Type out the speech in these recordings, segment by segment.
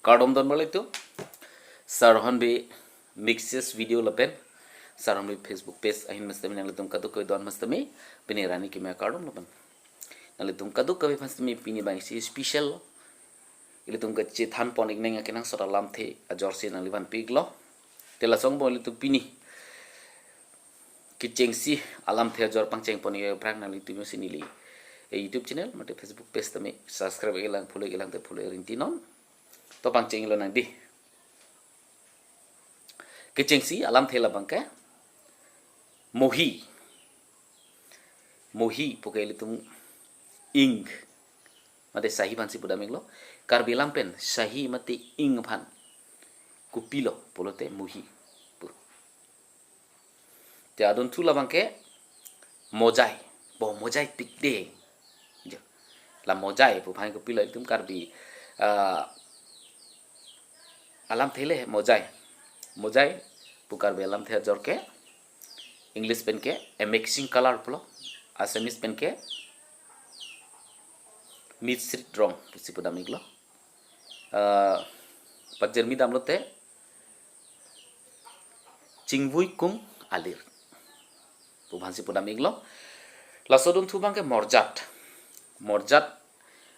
Kardom don balik tu. Rohon Bey mixes video lapen. Rohon Bey Facebook page ahin mastami nalitum kaduk koi don mastami. Pini rani ki me kardom lapen. Nalitum kaduk koi mastami pini bang si special. Ilitum kecil than ponik nenga kenang sora lamthe ajor si naliban piglo. Tela song bo ilitum pini. Kiceng si alam the ajor pangceng ponik prang nalitum sinili. YouTube channel mate Facebook page tami subscribe ilang te phule rintinon. To pangceng ilo nang di. Kiceng si alam the la bangka. Mohi pukai ilitum ing. Mate sahi pan si pudamiglo. Karbi Lampen sahi mati ing aphan. Kupilo polote mohi. Te adon tu la bangke mojai. Bo mojai pikde. La mojai pu phai kupilo ilitum karbi alam thele mojai pu karbi alam the ajor ke English pen ke a mixing color pulo Assamese pen ke misrit rong pusi pudamiglo pagjermi damlote cingvui kung alir pu bhansi pudamiglo lasodun thu bangke morjat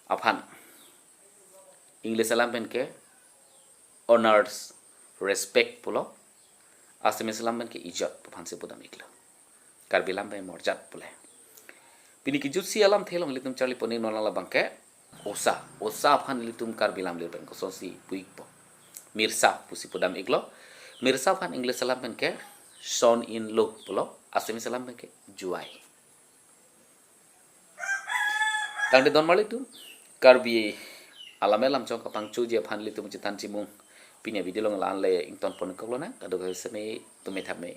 aphan English alam pen ke honors respect pulo Assamese alam pen ke ijat pu bhansi pudamiglo Karbi Lamthe morjat pule pini ki jutsi alam thelong litum charli poni nonala bangke osa aphan litum Karbi Lamthe pen ko sosi puikpo mirsa pusi pudam iglo mirsa aphan English alam pen ke son in lo pulo Assamese alam pen ke juai tangde don mali tu Karbi alamelam chong kapang chuji aphan litum chitan chimung pinya video long lan le ington pon ko lona kado seme tume thame